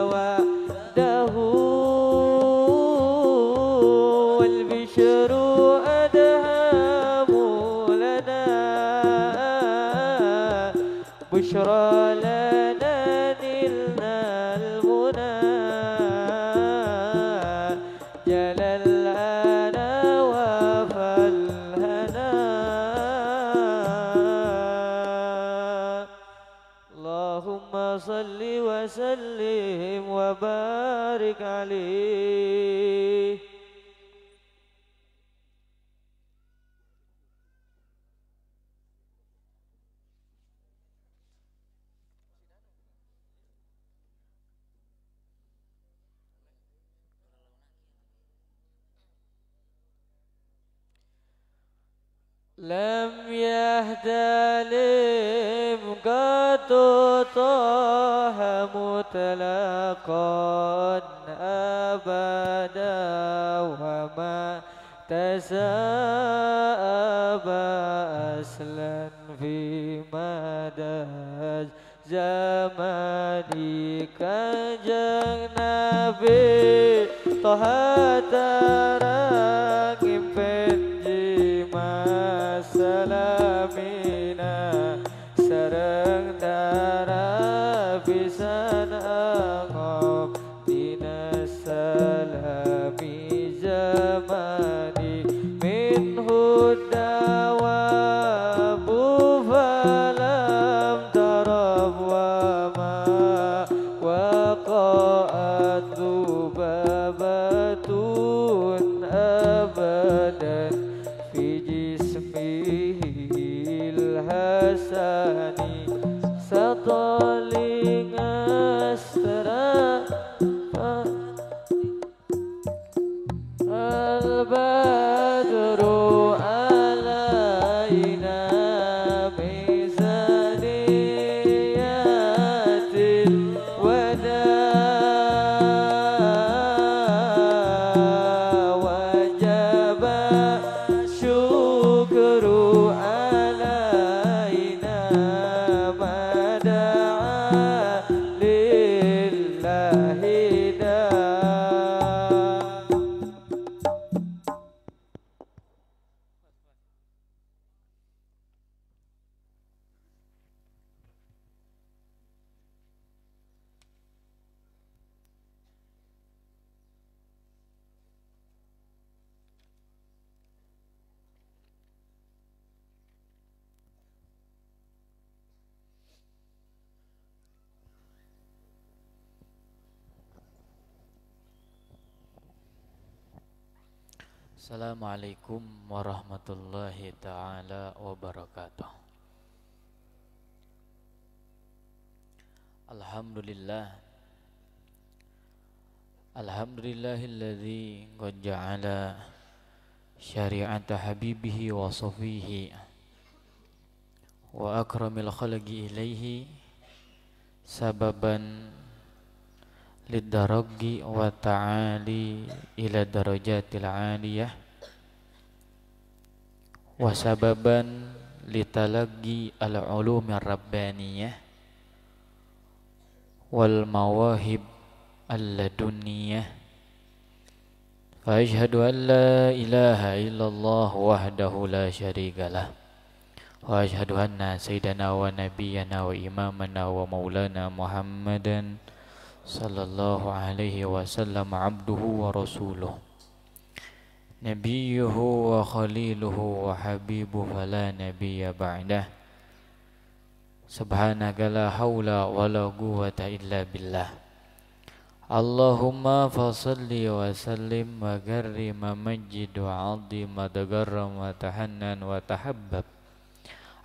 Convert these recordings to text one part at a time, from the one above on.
وحده والبشر أدهم لنا بشرى لنا نلنا المنى جل الأنا وفى الهنا اللهم صل وسلم وبارك عليه. لم يهتلم قد طه مطلقا أبدا وما تساءب أصلا في مدى زماني كجنب Nabi Toha terangim penji masalamina sareng dara pisan angop dina salami zamani min hudawa bufalam tarab wa ma waqa'at babatun abadan fi jismihil hasani sataling astra al-badru alaina bizaniyatil wada wajaba syukru alaina mada'a lillahi da. Assalamualaikum warahmatullahi ta'ala wabarakatuh. Alhamdulillah Alhamdulillahilladzi qad ja'ala syari'ata habibihi wa safihi wa akramil khalqi ilaihi sababan lidaraggi wa ta'ali ila darajatil aliyah wa sababan litalaggi al-ulumir rabbaniyah wal mawahib al-ladunniyah fa ashhadu an la ilaha illallah wahdahu la syarikalah wa ashhadu anna sayyidana wa nabiyyana wa imamana wa maulana Muhammadan sallallahu alaihi wasallam abduhu wa rasuluh nabiyuhu wa khaliluhu wa habibuhu fala nabiyya ba'dah subhanaka la hawla wa la quwwata illa billah. Allahumma fasalli wa sallim wa garrim wa majid wa azim wa tagarram wa tahannan wa tahabbab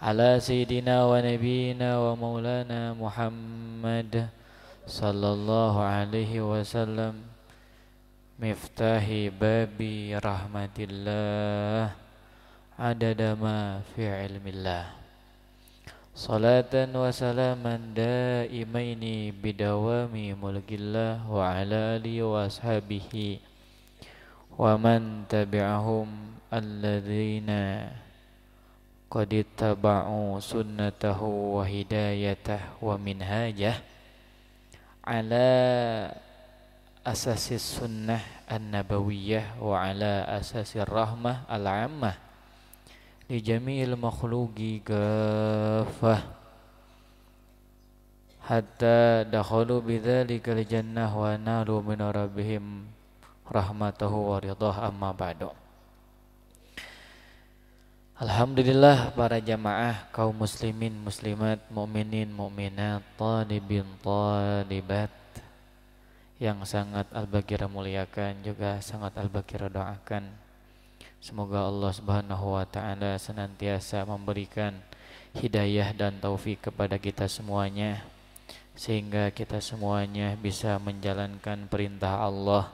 ala sayyidina wa nabiyina wa maulana Muhammad sallallahu alaihi wasallam miftahi babi rahmatillah adada ma fi ilmillah salatan wa salaman daimaini bidawami mulkillah wa ala alihi wa ashabihi wa man tabi'ahum alladhina qad ittaba'u sunnatahu wa hidayatahu wa minhajah ala asasi sunnah an-nabawiyah wa ala asasi rahmah al-ammah li jami'il makhluqi kafah hatta dakhalu bidzalika al-jannah wa nalu min rabbihim rahmatahu wa ridah. Amma ba'du. Alhamdulillah para jamaah kaum muslimin muslimat, mukminin mukminat, talibin talibat yang sangat Al-Baqirah muliakan, juga sangat Al-Baqirah doakan. Semoga Allah Subhanahu wa taala senantiasa memberikan hidayah dan taufik kepada kita semuanya, sehingga kita semuanya bisa menjalankan perintah Allah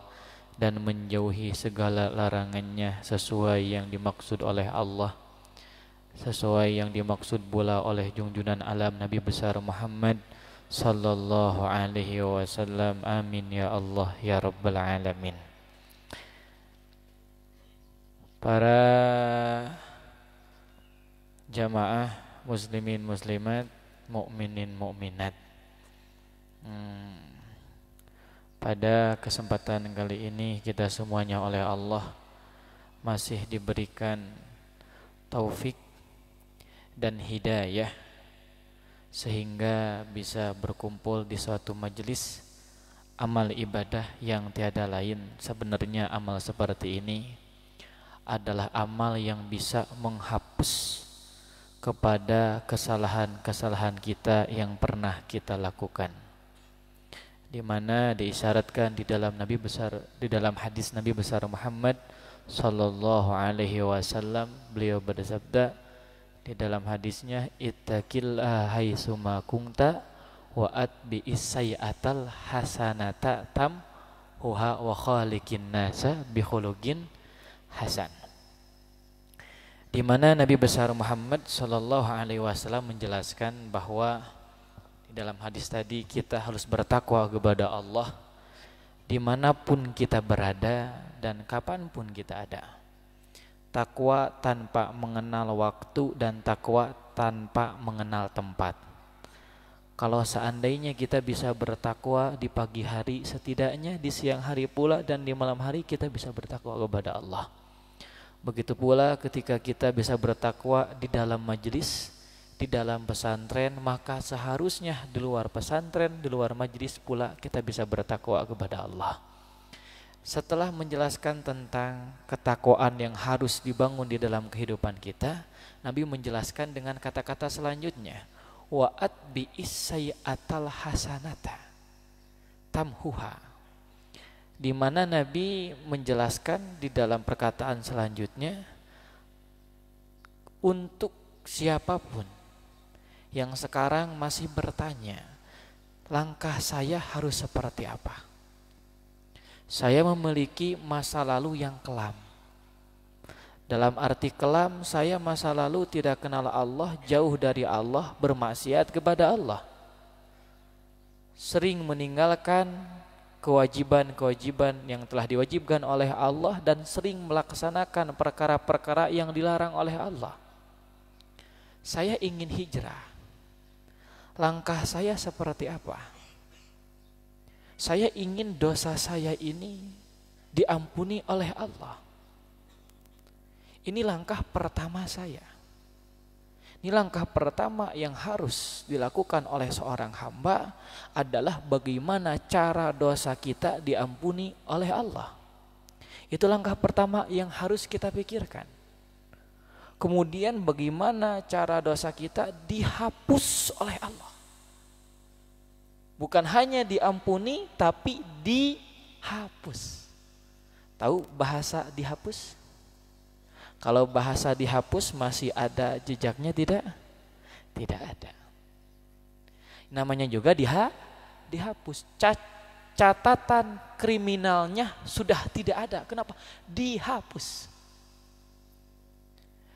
dan menjauhi segala larangannya sesuai yang dimaksud oleh Allah, sesuai yang dimaksud pula oleh junjungan alam Nabi besar Muhammad sallallahu alaihi wasallam. Amin ya Allah ya rabbal alamin. Para jamaah muslimin muslimat, mukminin mukminat, pada kesempatan kali ini kita semuanya oleh Allah masih diberikan taufik dan hidayah sehingga bisa berkumpul di suatu majelis amal ibadah yang tiada lain. Sebenarnya amal seperti ini adalah amal yang bisa menghapus kepada kesalahan-kesalahan kita yang pernah kita lakukan, di mana diisyaratkan di dalam hadis Nabi besar Muhammad sallallahu alaihi wasallam. Beliau bersabda di dalam hadisnya, ittaqillaha haitsuma kunta wa atbi'is sayyi'atal hasanata tamhuha wa khaliqin nasa bi khuluqin hasan. Di mana Nabi besar Muhammad sallallahu alaihi wasallam menjelaskan bahwa di dalam hadis tadi kita harus bertakwa kepada Allah dimanapun kita berada dan kapanpun kita ada. Takwa tanpa mengenal waktu dan takwa tanpa mengenal tempat. Kalau seandainya kita bisa bertakwa di pagi hari, setidaknya di siang hari pula dan di malam hari kita bisa bertakwa kepada Allah. Begitu pula ketika kita bisa bertakwa di dalam majelis, di dalam pesantren, maka seharusnya di luar pesantren, di luar majelis pula kita bisa bertakwa kepada Allah. Setelah menjelaskan tentang ketakwaan yang harus dibangun di dalam kehidupan kita, Nabi menjelaskan dengan kata-kata selanjutnya, wa atbi'is sayyi'atal hasanata tamhuha. Di mana Nabi menjelaskan di dalam perkataan selanjutnya, untuk siapapun yang sekarang masih bertanya, langkah saya harus seperti apa? Saya memiliki masa lalu yang kelam. Dalam arti kelam, saya masa lalu tidak kenal Allah, jauh dari Allah, bermaksiat kepada Allah, sering meninggalkan kewajiban-kewajiban yang telah diwajibkan oleh Allah, dan sering melaksanakan perkara-perkara yang dilarang oleh Allah. Saya ingin hijrah. Langkah saya seperti apa? Saya ingin dosa saya ini diampuni oleh Allah. Ini langkah pertama saya. Ini langkah pertama yang harus dilakukan oleh seorang hamba adalah bagaimana cara dosa kita diampuni oleh Allah. Itu langkah pertama yang harus kita pikirkan. Kemudian bagaimana cara dosa kita dihapus oleh Allah. Bukan hanya diampuni, tapi dihapus. Tahu bahasa dihapus? Kalau bahasa dihapus masih ada jejaknya tidak? Tidak ada. Namanya juga dihapus. Catatan kriminalnya sudah tidak ada. Kenapa? Dihapus.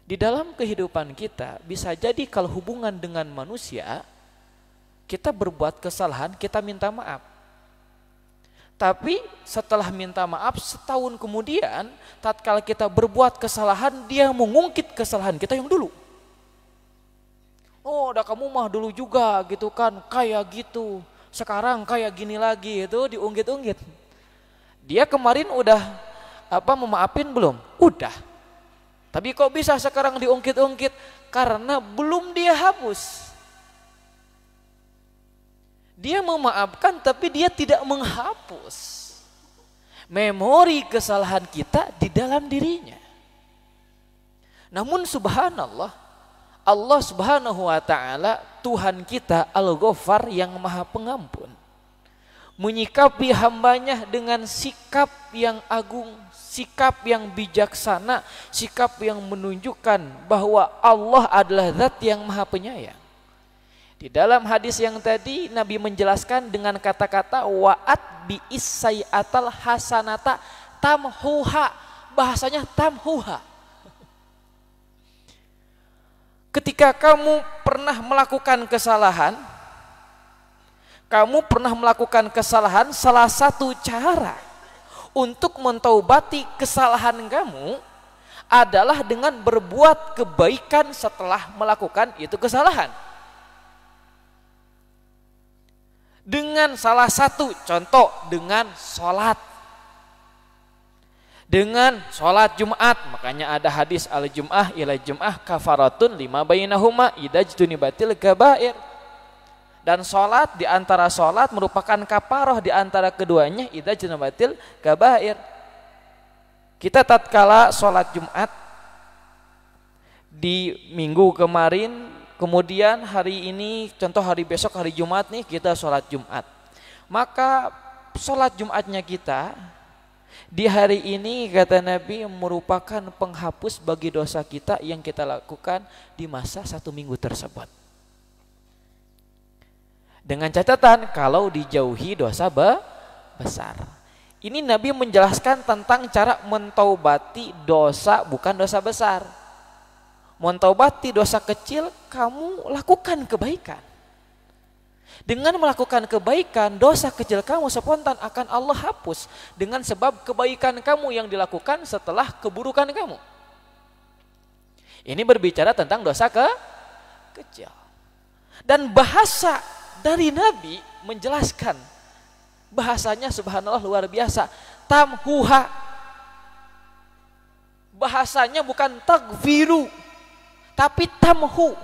Di dalam kehidupan kita bisa jadi kalau hubungan dengan manusia, kita berbuat kesalahan, kita minta maaf. Tapi setelah minta maaf, setahun kemudian tatkala kita berbuat kesalahan, dia mengungkit kesalahan kita yang dulu. Oh, udah kamu mah dulu juga gitu kan, kayak gitu. sekarang kayak gini lagi itu diunggit-unggit. Dia kemarin udah memaafin belum? Udah. Tapi kok bisa sekarang diungkit-ungkit? Karena belum dia hapus. Dia memaafkan tapi dia tidak menghapus memori kesalahan kita di dalam dirinya. Namun subhanallah, Allah Subhanahu wa ta'ala Tuhan kita Al-Ghaffar yang maha pengampun, menyikapi hambanya dengan sikap yang agung, sikap yang bijaksana, sikap yang menunjukkan bahwa Allah adalah zat yang maha penyayang. Di dalam hadis yang tadi Nabi menjelaskan dengan kata-kata wa'at bi'is sayyatal hasanata tamhuha. Bahasanya tamhuha. Ketika kamu pernah melakukan kesalahan, salah satu cara untuk mentaubati kesalahan kamu adalah dengan berbuat kebaikan setelah melakukan itu kesalahan. Dengan salah satu contoh, dengan sholat Jumat. Makanya ada hadis al-jum'ah ila jum'ah kafaratun lima bainahuma idza jtunibatil kabair. Dan sholat di antara sholat merupakan kafaroh di antara keduanya idza jtunibatil kabair. Kita tatkala sholat Jumat di minggu kemarin, kemudian hari ini, contoh hari besok hari Jumat nih kita sholat Jumat. Maka sholat Jumatnya kita di hari ini kata Nabi merupakan penghapus bagi dosa kita yang kita lakukan di masa 1 minggu tersebut. Dengan catatan kalau dijauhi dosa besar. Ini Nabi menjelaskan tentang cara mentaubati dosa bukan dosa besar. Mentaubati dosa kecil, kamu lakukan kebaikan. Dengan melakukan kebaikan, dosa kecil kamu spontan akan Allah hapus dengan sebab kebaikan kamu yang dilakukan setelah keburukan kamu. Ini berbicara tentang dosa kecil. Dan bahasa dari Nabi menjelaskan, bahasanya subhanallah luar biasa, tamhuha. Bahasanya bukan tagfiru, tapi tamhu.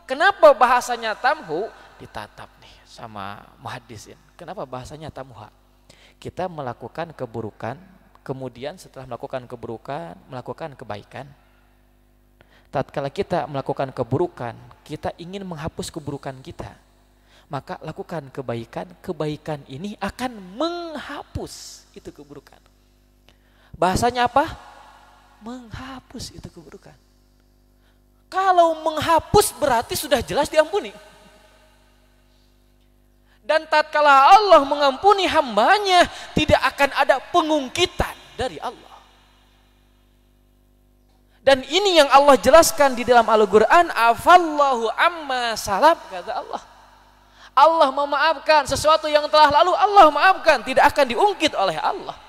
Kenapa bahasanya tamhu? Ditatap nih sama muhaddisin. Kenapa bahasanya tamhuha? Kita melakukan keburukan, kemudian setelah melakukan keburukan, melakukan kebaikan. Tatkala kita melakukan keburukan, kita ingin menghapus keburukan kita, maka lakukan kebaikan. Kebaikan ini akan menghapus itu keburukan. Bahasanya apa? Menghapus itu keburukan. Kalau menghapus berarti sudah jelas diampuni. Dan tatkala Allah mengampuni hambanya, tidak akan ada pengungkitan dari Allah. Dan ini yang Allah jelaskan di dalam Al-Quran, afallahu amma salaf, kata Allah. Allah memaafkan sesuatu yang telah lalu, Allah maafkan, tidak akan diungkit oleh Allah.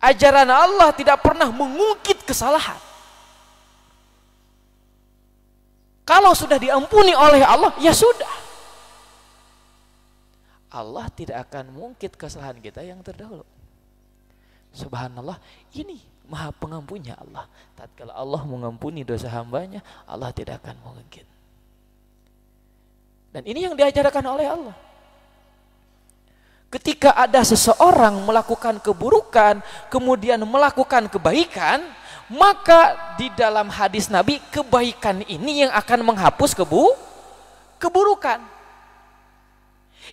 Ajaran Allah tidak pernah mengungkit kesalahan. Kalau sudah diampuni oleh Allah, ya sudah. Allah tidak akan mengungkit kesalahan kita yang terdahulu. Subhanallah, ini maha pengampunnya Allah. Tatkala Allah mengampuni dosa hambanya, Allah tidak akan mengungkit. Dan ini yang diajarkan oleh Allah. Ketika ada seseorang melakukan keburukan, kemudian melakukan kebaikan, maka di dalam hadis Nabi, kebaikan ini yang akan menghapus keburukan.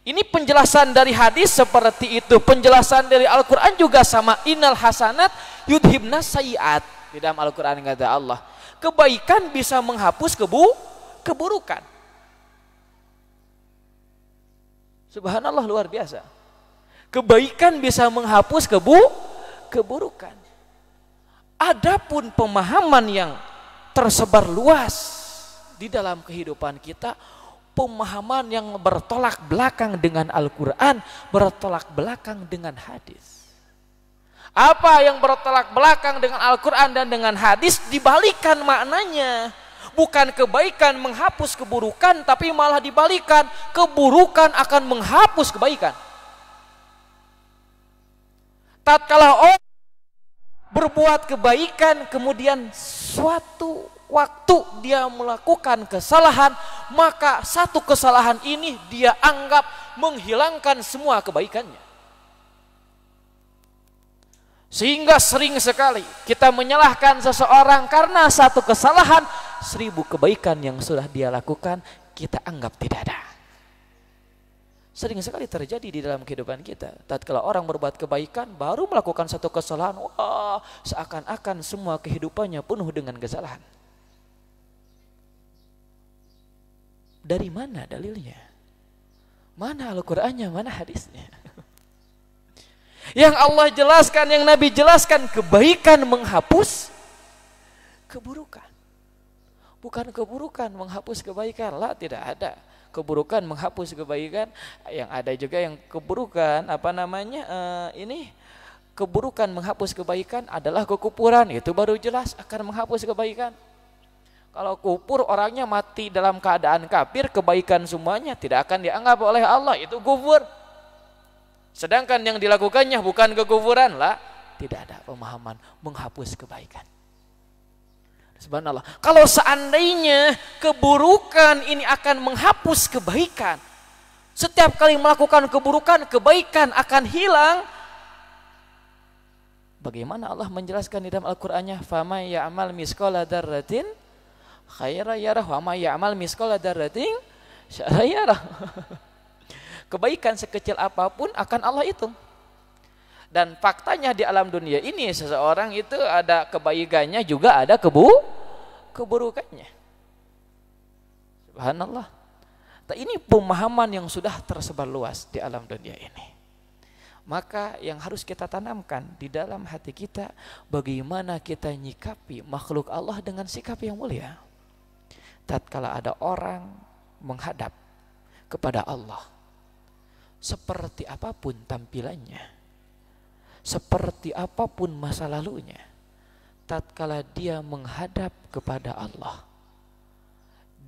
Ini penjelasan dari hadis seperti itu. Penjelasan dari Al-Quran juga sama. Innal hasanat yudhibna sayyiat. Di dalam Al-Quran kata Allah, kebaikan bisa menghapus keburukan. Subhanallah, luar biasa. Kebaikan bisa menghapus keburukan. Adapun pemahaman yang tersebar luas di dalam kehidupan kita, pemahaman yang bertolak belakang dengan Al-Quran, bertolak belakang dengan hadis. Apa yang bertolak belakang dengan Al-Quran dan dengan hadis, dibalikan maknanya. Bukan kebaikan menghapus keburukan, tapi malah dibalikan, keburukan akan menghapus kebaikan. Tatkala orang berbuat kebaikan, kemudian suatu waktu dia melakukan kesalahan, maka satu kesalahan ini dia anggap menghilangkan semua kebaikannya. Sehingga sering sekali kita menyalahkan seseorang karena satu kesalahan, 1000 kebaikan yang sudah dia lakukan kita anggap tidak ada. Sering sekali terjadi di dalam kehidupan kita. Tatkala orang berbuat kebaikan baru melakukan satu kesalahan, wah, seakan-akan semua kehidupannya penuh dengan kesalahan. Dari mana dalilnya? Mana Al-Qur'annya, mana hadisnya? Yang Allah jelaskan, yang Nabi jelaskan, kebaikan menghapus keburukan. Bukan keburukan menghapus kebaikan, lah, tidak ada. Keburukan menghapus kebaikan, yang ada juga yang keburukan, keburukan menghapus kebaikan adalah kekufuran, itu baru jelas akan menghapus kebaikan. Kalau kufur orangnya mati dalam keadaan kafir, kebaikan semuanya tidak akan dianggap oleh Allah, itu kufur. Sedangkan yang dilakukannya bukan kekufuran, lah, tidak ada pemahaman menghapus kebaikan. Subhanallah. Kalau seandainya keburukan ini akan menghapus kebaikan, setiap kali melakukan keburukan, kebaikan akan hilang. Bagaimana Allah menjelaskan di dalam Al-Qur'annya? Faman ya'mal misqala dzarratin khairan yarah wa may ya'mal misqala dzarratin syarran yarah. Kebaikan sekecil apapun akan Allah hitung. Dan faktanya di alam dunia ini seseorang itu ada kebaikannya juga ada keburukannya. Subhanallah. Ini pemahaman yang sudah tersebar luas di alam dunia ini. Maka yang harus kita tanamkan di dalam hati kita, bagaimana kita nyikapi makhluk Allah dengan sikap yang mulia. Tatkala ada orang menghadap kepada Allah, seperti apapun tampilannya, seperti apapun masa lalunya, tatkala dia menghadap kepada Allah,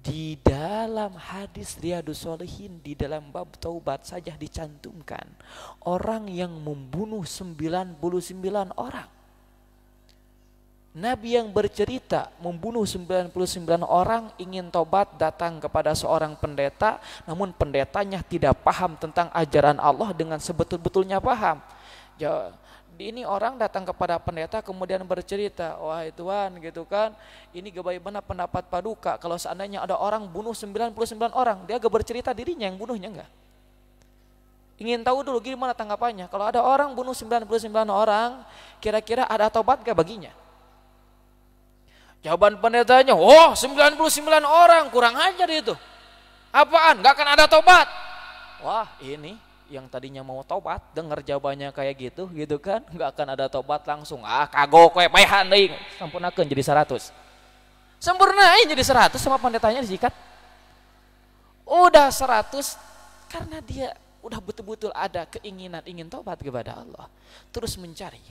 di dalam hadis Riyadhus Shalihin di dalam bab taubat saja dicantumkan orang yang membunuh 99 orang. Nabi yang bercerita membunuh 99 orang ingin tobat, datang kepada seorang pendeta, namun pendetanya tidak paham tentang ajaran Allah dengan sebetul-betulnya paham. Ini orang datang kepada pendeta kemudian bercerita, wahai Tuhan, gitu kan, ini bagaimana pendapat Paduka kalau seandainya ada orang bunuh 99 orang, dia gak bercerita dirinya yang bunuhnya, enggak. Ingin tahu dulu gimana tanggapannya, kalau ada orang bunuh 99 orang, kira-kira ada tobat gak baginya? Jawaban pendetanya, 99 orang, kurang ajar itu. Apaan? Gak akan ada tobat. Wah, ini yang tadinya mau tobat, dengar jawabannya kayak gitu kan, gak akan ada tobat langsung. Kagok we paehan deui, sampunakeun jadi 100. Sempurnain jadi 100 sama pendetanya disikat. Udah 100 karena dia udah betul-betul ada keinginan ingin tobat kepada Allah. Terus mencari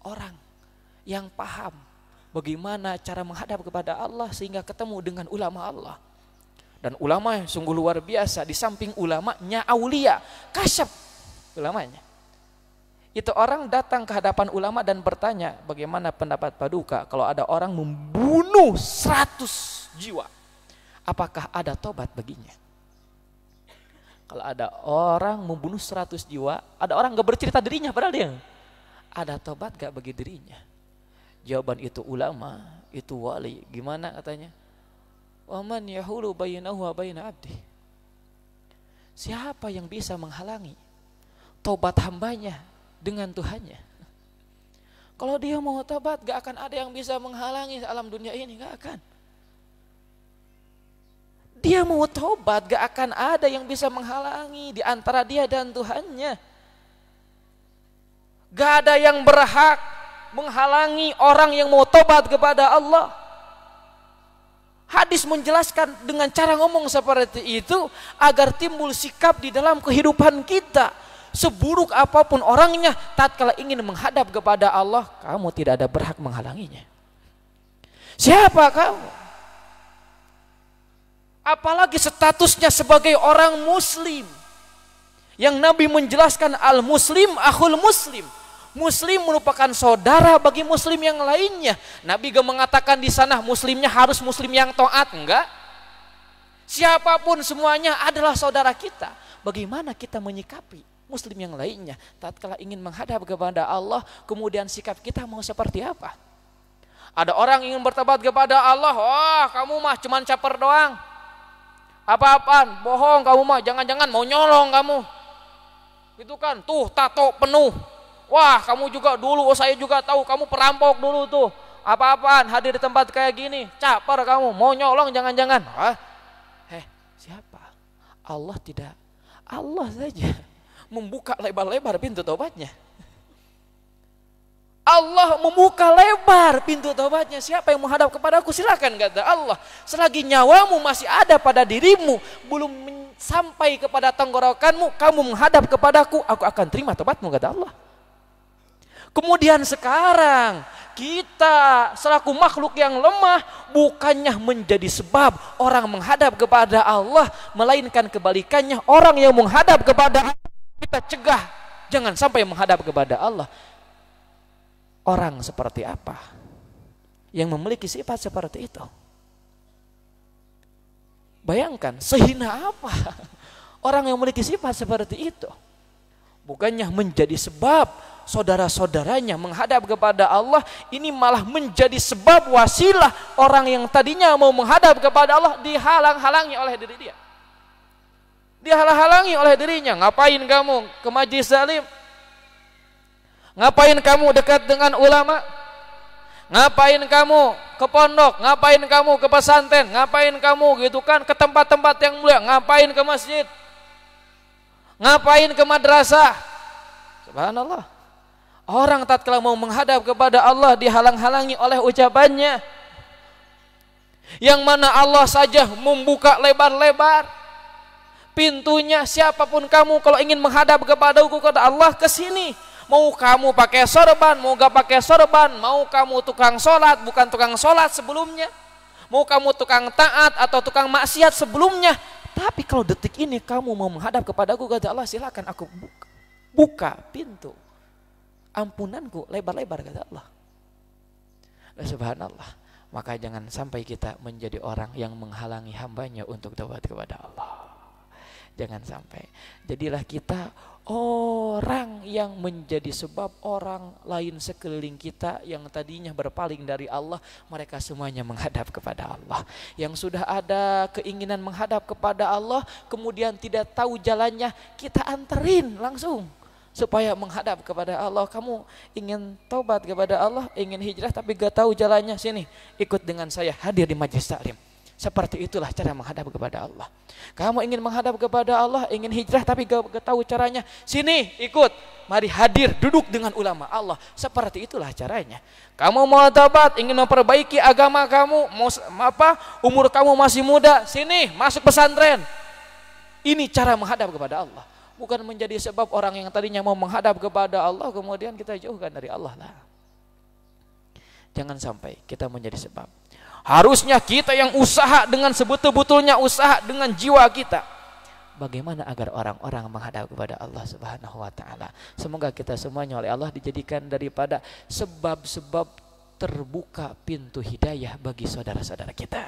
orang yang paham bagaimana cara menghadap kepada Allah sehingga ketemu dengan ulama Allah. Dan ulama yang sungguh luar biasa, di samping ulamanya aulia, kasyaf ulamanya. Itu orang datang ke hadapan ulama dan bertanya, bagaimana pendapat Paduka kalau ada orang membunuh 100 jiwa, apakah ada tobat baginya? Kalau ada orang membunuh 100 jiwa, ada orang gak bercerita dirinya padahal dia, ada tobat gak bagi dirinya? Jawaban itu ulama, itu wali. Gimana katanya? Waman yahulu bainahu wa baina abdi. Siapa yang bisa menghalangi tobat hambanya dengan Tuhannya? Kalau dia mau tobat, gak akan ada yang bisa menghalangi alam dunia ini, gak akan. Dia mau tobat, gak akan ada yang bisa menghalangi di antara dia dan Tuhannya. Gak ada yang berhak menghalangi orang yang mau tobat kepada Allah. Hadis menjelaskan dengan cara ngomong seperti itu agar timbul sikap di dalam kehidupan kita. Seburuk apapun orangnya, tatkala ingin menghadap kepada Allah, kamu tidak ada berhak menghalanginya. Siapa kamu? apalagi statusnya sebagai orang muslim. Yang Nabi menjelaskan al-muslim akhul muslim. Muslim merupakan saudara bagi muslim yang lainnya. Nabi gak mengatakan di sana muslimnya harus muslim yang taat, enggak. Siapapun semuanya adalah saudara kita. Bagaimana kita menyikapi muslim yang lainnya tatkala ingin menghadap kepada Allah, kemudian sikap kita mau seperti apa? Ada orang ingin bertobat kepada Allah, wah kamu mah cuman caper doang. Apa-apaan, bohong kamu mah, jangan-jangan mau nyolong kamu. Itu kan, tuh tato penuh. Wah kamu juga dulu, oh saya juga tahu kamu perampok dulu tuh. Apa-apaan hadir di tempat kayak gini, caper kamu, mau nyolong jangan-jangan. Siapa? Allah tidak. Allah saja membuka lebar-lebar pintu taubatnya. Allah membuka lebar pintu taubatnya. Siapa yang menghadap kepadaku silakan, kata Allah. Selagi nyawamu masih ada pada dirimu, belum sampai kepada tenggorokanmu, kamu menghadap kepadaku, aku akan terima taubatmu, kata Allah. Kemudian sekarang kita selaku makhluk yang lemah bukannya menjadi sebab orang menghadap kepada Allah, melainkan kebalikannya, orang yang menghadap kepada Allah kita cegah jangan sampai menghadap kepada Allah. Orang seperti apa yang memiliki sifat seperti itu? Bayangkan sehina apa orang yang memiliki sifat seperti itu. Bukannya menjadi sebab saudara-saudaranya menghadap kepada Allah, ini malah menjadi sebab wasilah orang yang tadinya mau menghadap kepada Allah dihalang-halangi oleh diri dia. Dihalang-halangi oleh dirinya. Ngapain kamu ke majlis zalim? Ngapain kamu dekat dengan ulama? Ngapain kamu ke pondok? Ngapain kamu ke pesantren? Ngapain kamu gitu kan ke tempat-tempat yang mulia? Ngapain ke masjid? Ngapain ke madrasah? Subhanallah. Orang tatkala mau menghadap kepada Allah dihalang-halangi oleh ucapannya. Yang mana Allah saja membuka lebar-lebar pintunya. Siapapun kamu kalau ingin menghadap kepadaku, kata Allah, ke sini. Mau kamu pakai sorban, mau gak pakai sorban, mau kamu tukang sholat, bukan tukang sholat sebelumnya, mau kamu tukang taat atau tukang maksiat sebelumnya, tapi kalau detik ini kamu mau menghadap kepadaku, kata Allah, silakan aku buka pintu ampunanku lebar-lebar, kata Allah. Subhanallah. Maka jangan sampai kita menjadi orang yang menghalangi hambanya untuk taubat kepada Allah. Jangan sampai. Jadilah kita orang yang menjadi sebab orang lain sekeliling kita yang tadinya berpaling dari Allah, mereka semuanya menghadap kepada Allah. Yang sudah ada keinginan menghadap kepada Allah, kemudian tidak tahu jalannya, kita anterin langsung supaya menghadap kepada Allah. Kamu ingin taubat kepada Allah, ingin hijrah tapi gak tahu jalannya, sini ikut dengan saya hadir di majlis taklim. Seperti itulah cara menghadap kepada Allah. Kamu ingin menghadap kepada Allah, ingin hijrah tapi gak tahu caranya, sini ikut, mari hadir duduk dengan ulama Allah. Seperti itulah caranya. Kamu mau taubat, ingin memperbaiki agama kamu, mau umur kamu masih muda, sini masuk pesantren. Ini cara menghadap kepada Allah. Bukan menjadi sebab orang yang tadinya mau menghadap kepada Allah kemudian kita jauhkan dari Allah lah. Jangan sampai kita menjadi sebab. Harusnya kita yang usaha dengan sebetul-betulnya, usaha dengan jiwa kita. Bagaimana agar orang-orang menghadap kepada Allah Subhanahu wa taala. Semoga kita semuanya oleh Allah dijadikan daripada sebab-sebab terbuka pintu hidayah bagi saudara-saudara kita.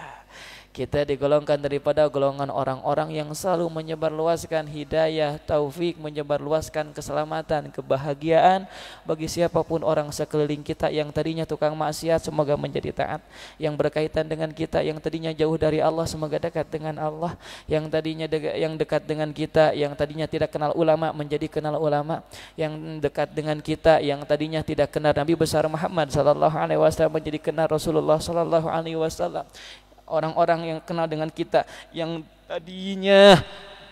Kita digolongkan daripada golongan orang-orang yang selalu menyebarluaskan hidayah, taufik, menyebarluaskan keselamatan, kebahagiaan bagi siapapun orang sekeliling kita yang tadinya tukang maksiat, semoga menjadi taat. Yang berkaitan dengan kita yang tadinya jauh dari Allah, semoga dekat dengan Allah. Yang tadinya yang dekat dengan kita, yang tadinya tidak kenal ulama, menjadi kenal ulama. Yang dekat dengan kita, yang tadinya tidak kenal Nabi besar Muhammad sallallahu alaihi wasallam, menjadi kenal Rasulullah sallallahu alaihi wasallam. Orang-orang yang kenal dengan kita yang tadinya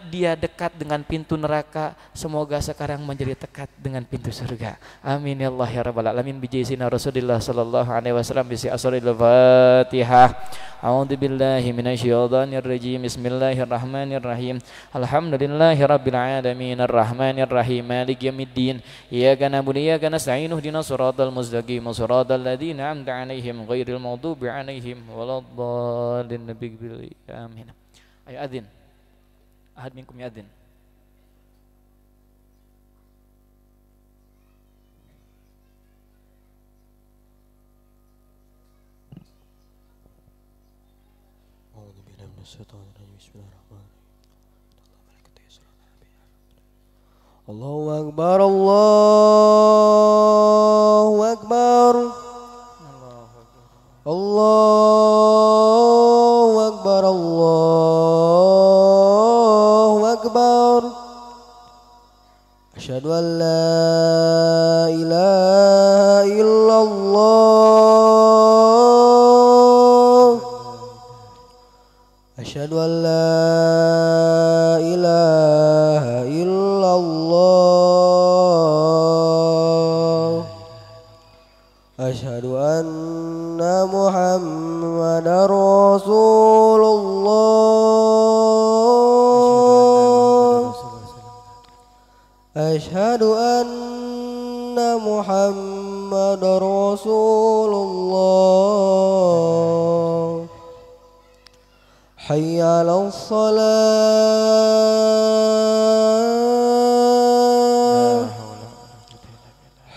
dia dekat dengan pintu neraka, semoga sekarang menjadi dekat dengan pintu surga. Amin ya Allah ya rabbal alamin. Bijaizina Rasulullah sallallahu alaihi wasallam. Bisi asrul Fatihah. A'udzu billahi minasyaitonir rajim. Bismillahirrahmanirrahim. Alhamdulillahi rabbil alamin arrahmanir rahim maliki yaumiddin. Iyyaka na'budu wa iyyaka nasta'in ihdinas siratal mustaqim siratal ladzina an'amta 'alaihim ghairil maghdubi 'alaihim waladdallin. Amin. Ayo adzin. Ahad minkum yadzin. Allahu Akbar, Allahu Akbar, Allahu Akbar, Allahu Akbar. Asyhadu an la ilaha illallah. Asyhadu an la ilaha illallah. Asyhadu anna Muhammadar Rasulullah. Asyhadu anna Muhammadar Rasulullah. Hayya 'alas salat.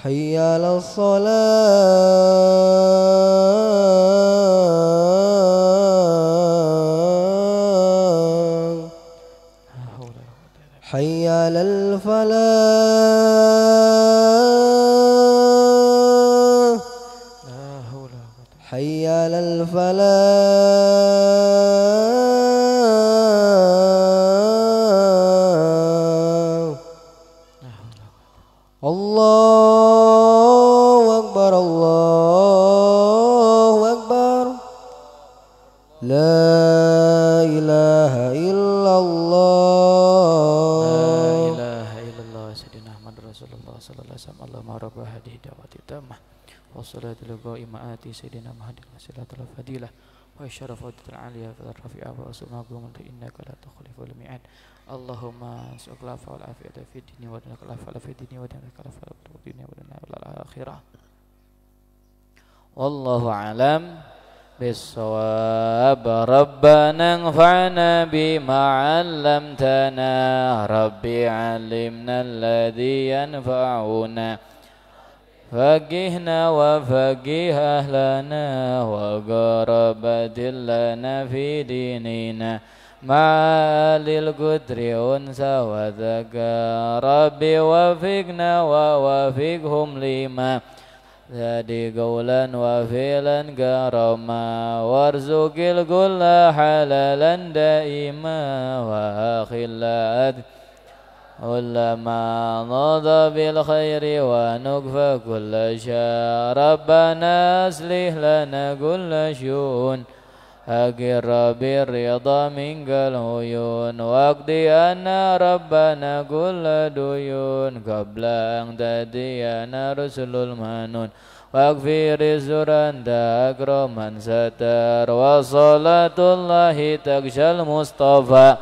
Hayya 'alas salat. Hayya 'alal falah. Hayya 'alal falah. Allahu Akbar, Allahu Akbar. La ilaha illallah. La ilaha illallah sayyidina Muhammad Rasulullah sallallahu alaihi wasallam. Allahumma rabb hadhihi da'wati tammah wassalatul qaimati sayyidina Muhammadin wasilatul fadilah wa syarafatul aliyah fil rafi'a wa asmakum innaka la tukhliful mi'ad. Allahumma as'aluka wal afiyata fid dunya wa dinaka al fid dunya wa dinaka al dunya wa dinaka al akhirah. Wallahu alam bisawab. Rabbana anfa'na bima 'allamtana. Rabbi 'allimna alladhi yanfa'una. Faqihna wa faqih ahlana wa qarabatil lana fi dinina. Ma'alil qudri unsa wa dhaka. Rabbi wafiqna wa wafiqhum lima Zadi qawlan wa fi'lan karama. Warzuqil kulla halalan daima. Wa akhillat ulama nada bil khairi wa nukfa kulla syar. Rabbana aslih lana kulla syun. Akhir birridha mingal uyun. Waqdi anna rabbana kulla duyun. Qabla ang tadiyana rusulul manun. Waqfiri suranda akraman satar. Wa salatullahi takshal mustafa.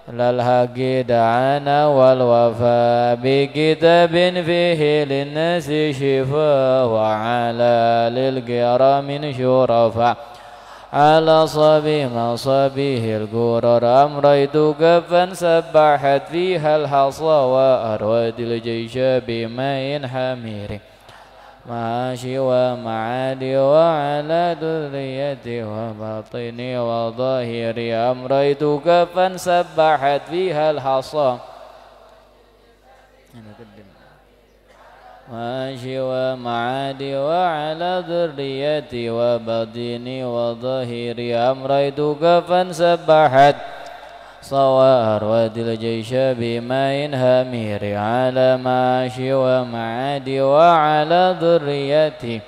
Lal haqi da'ana wal wafa. Bi kitabin fihi linnasi shifa. Wa ala lil kiramin syurafa. Ala sabi masabihil gurar. Amraitu kafan sabbahat fihal hasa. Wa arwadil jaysha bimain hamiri. Ma'ashi wa ma'adi wa ala durriyati wa batini wa zahiri. Amraitu kafan sabbahat fihal hasa. Ma'ashi wa ma'adi wa ala dhurriyati wa batini wa zahiri. Amraitu kafan sabbahat sawar wa dil jaysha bimain hamiri. Ala ma'ashi wa ma'adi wa ala dhurriyati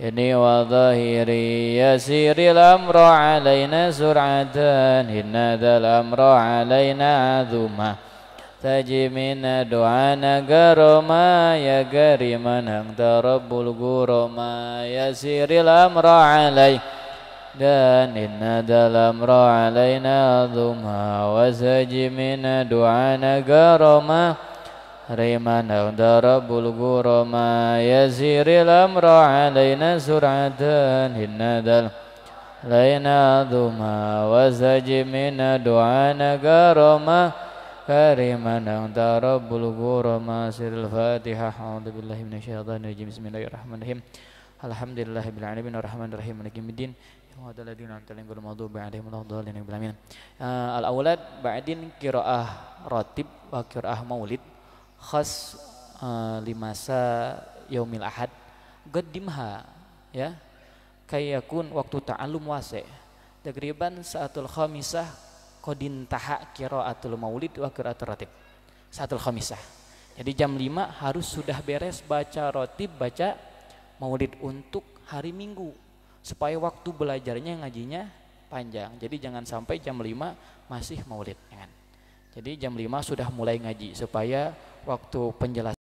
ini wa zahiri. Yasiril amra alayna sur'atan. Inna dhal amra alayna azumah. Tajimina du'ana garama. Ya gariman anta rabbul gurama. Yasiril amra alay. Dan inna dalam ra alayna dhumha. Wasajimina du'ana garama. Riman anta rabbul gurama. Yasiril amra alayna sur'atan. Inna dalam laina dhuma wa sajmina du'ana karama kariman anta rabbul ghurama siril fatihah. A'udzu billahi minasyaitonir rajim. Bismillahirrahmanirrahim. Alhamdulillahirabbil alamin arrahmanir rahim maliki yaumiddin. Al-awlad ba'din qiraah ratib wa qiraah maulid khas limasa yaumil ahad qaddimha ya kayakun waktu ta'allum wasi' takriban saatul khamisah qadin taha qiraatul maulid wa qiraatul ratib saatul khamisah. Jadi jam 5 harus sudah beres baca ratib baca maulid untuk hari Minggu supaya waktu belajarnya ngajinya panjang. Jadi jangan sampai jam 5 masih maulid kan. Jadi jam 5 sudah mulai ngaji supaya waktu penjelasan